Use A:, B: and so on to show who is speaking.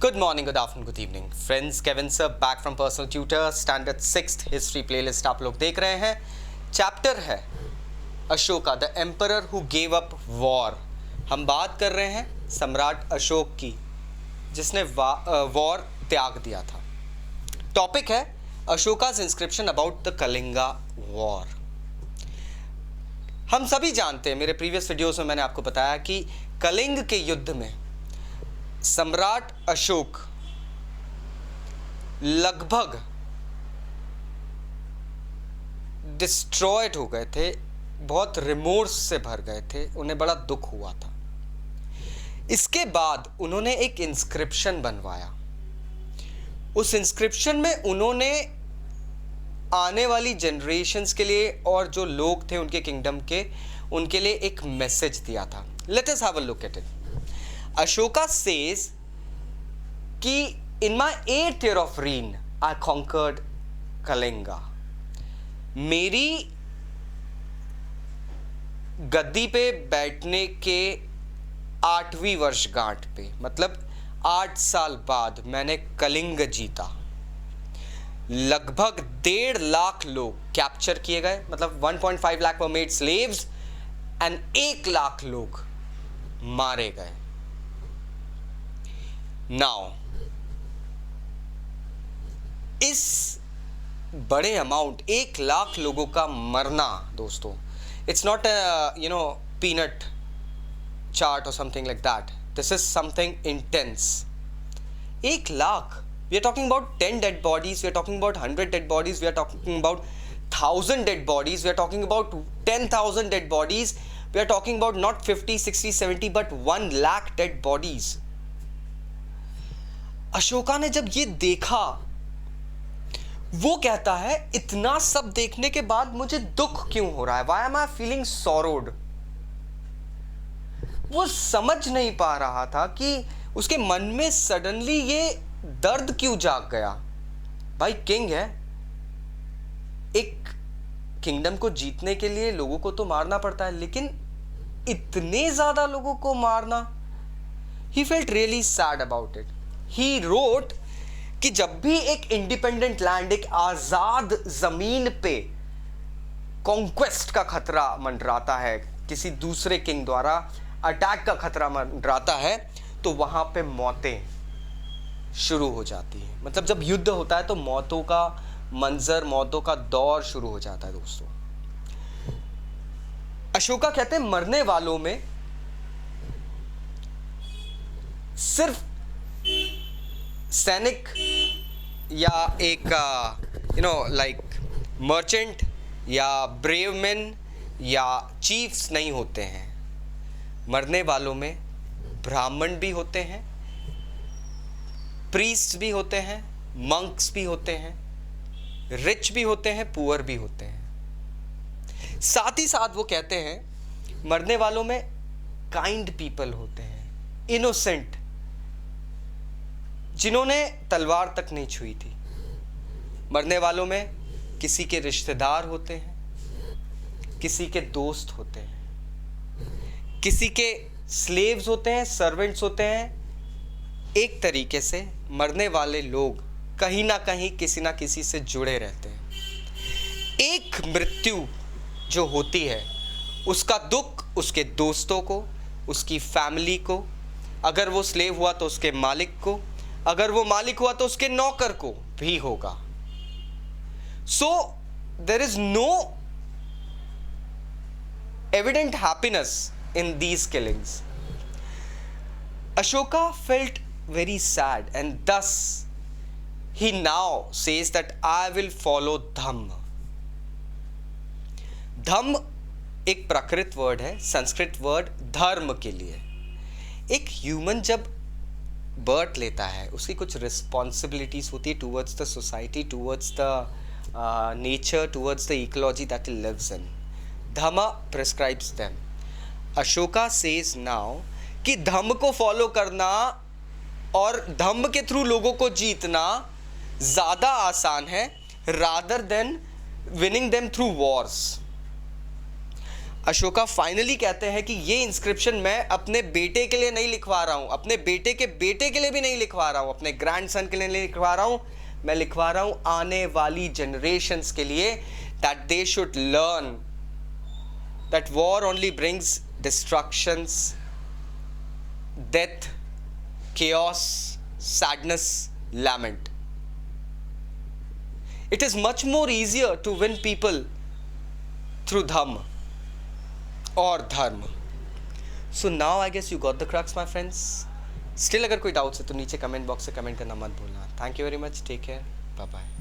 A: Good morning, good afternoon, good evening. Friends, Kevin sir back from Personal Tutor, Standard 6th History Playlist आप लोग देख रहे हैं. Chapter है Ashoka, the emperor who gave up war. हम बात कर रहे हैं सम्राट अशोक की, जिसने वॉर त्याग दिया था. टॉपिक है Ashoka's inscription about the Kalinga war. हम सभी जानते हैं, मेरे प्रीवियस वीडियोस में मैंने आपको बताया कि कलिंग के युद्ध में सम्राट अशोक लगभग डिस्ट्रॉयड हो गए थे, बहुत रिमोर्स से भर गए थे, उन्हें बड़ा दुख हुआ था. इसके बाद उन्होंने एक इंस्क्रिप्शन बनवाया. उस इंस्क्रिप्शन में उन्होंने आने वाली जनरेशन्स के लिए और जो लोग थे उनके किंगडम के, उनके लिए एक मैसेज दिया था. Let us have a look at it. Ashoka says कि in my 8th year of reign I conquered Kalinga. मेरी गद्दी पे बैठने के 8वीं वर्षगांठ पे, मतलब 8 साल बाद मैंने कलिंग जीता. लगभग 1.5 लाख लोग कैप्चर किए गए, मतलब 1.5 lakh were made slaves and 1 lakh लोग मारे गए. नाउ इस बड़े अमाउंट 1 लाख लोगों का मरना, दोस्तों, इट्स नॉट पीनट चार्ट और something like that. This is something intense. 1 lakh, we are talking about 10 dead bodies, we are talking about 100 dead bodies, we are talking about 1000 dead bodies, we are talking about 10,000 dead bodies, we are talking about not 50, 60, 70 but 1 lakh dead bodies. Ashoka ने जब ये देखा, वो कहता है इतना सब देखने के बाद मुझे दुख क्यों हो रहा है? Why am I feeling sorrowed? वो समझ नहीं पा रहा था कि उसके मन में सडनली ये दर्द क्यों जाग गया. भाई किंग है, एक किंगडम को जीतने के लिए लोगों को तो मारना पड़ता है, लेकिन इतने ज्यादा लोगों को मारना. He felt really sad about it. He wrote कि जब भी एक इंडिपेंडेंट लैंड, एक आजाद जमीन पे कॉन्क्वेस्ट का खतरा मंडराता है, किसी दूसरे किंग द्वारा अटैक का खतरा मंडराता है, तो वहां पे मौतें शुरू हो जाती हैं. मतलब जब युद्ध होता है तो मौतों का मंजर, मौतों का दौर शुरू हो जाता है. दोस्तों, अशोका कहते हैं मरने वालों में सिर्फ सैनिक या एक लाइक मर्चेंट या ब्रेव मैन या चीफ्स नहीं होते हैं. मरने वालों में ब्राह्मण भी होते हैं, प्रीस्ट भी होते हैं, मंक्स भी होते हैं, रिच भी होते हैं, पुअर भी होते हैं. साथ ही साथ वो कहते हैं मरने वालों में काइंड पीपल होते हैं, इनोसेंट, जिन्होंने तलवार तक नहीं छुई थी. मरने वालों में किसी के रिश्तेदार होते हैं, किसी के दोस्त होते हैं, किसी के स्लेव्स होते हैं, सर्वेंट्स होते हैं. एक तरीके से मरने वाले लोग कहीं ना कहीं किसी ना किसी से जुड़े रहते हैं. एक मृत्यु जो होती है, उसका दुख उसके दोस्तों को, उसकी फैमिली को, अगर वो स्लेव हुआ तो उसके मालिक को, अगर वो मालिक हुआ तो उसके नौकर को भी होगा. So there is no evident happiness in these killings. Ashoka felt very sad and thus he now says that I will follow Dhamma. Dhamma एक प्राकृत वर्ड है, संस्कृत वर्ड धर्म के लिए. एक ह्यूमन जब बर्थ लेता है, उसकी कुछ रिस्पॉन्सिबिलिटीज होती है towards the society, towards the nature, towards the ecology that he lives in. Dhamma prescribes them. Ashoka says now कि धम्म को फॉलो करना और धम्म के थ्रू लोगों को जीतना ज्यादा आसान है rather than winning them through Wars. Ashoka finally कहते हैं कि ये इंस्क्रिप्शन मैं अपने बेटे के लिए नहीं लिखवा रहा हूं, अपने बेटे के बेटे के लिए भी नहीं लिखवा रहा हूं, अपने ग्रैंडसन के लिए नहीं लिखवा रहा हूं, मैं लिखवा रहा हूं आने वाली जनरेशंस के लिए, that they should learn that war only brings destructions, death, chaos, sadness, lament. It is much more easier to win people through dhamma or dharma. So now I guess you got the crux, my friends. Still अगर कोई doubts है तो नीचे comment box से comment करना मत भूलना. Thank you very much. Take care. Bye bye.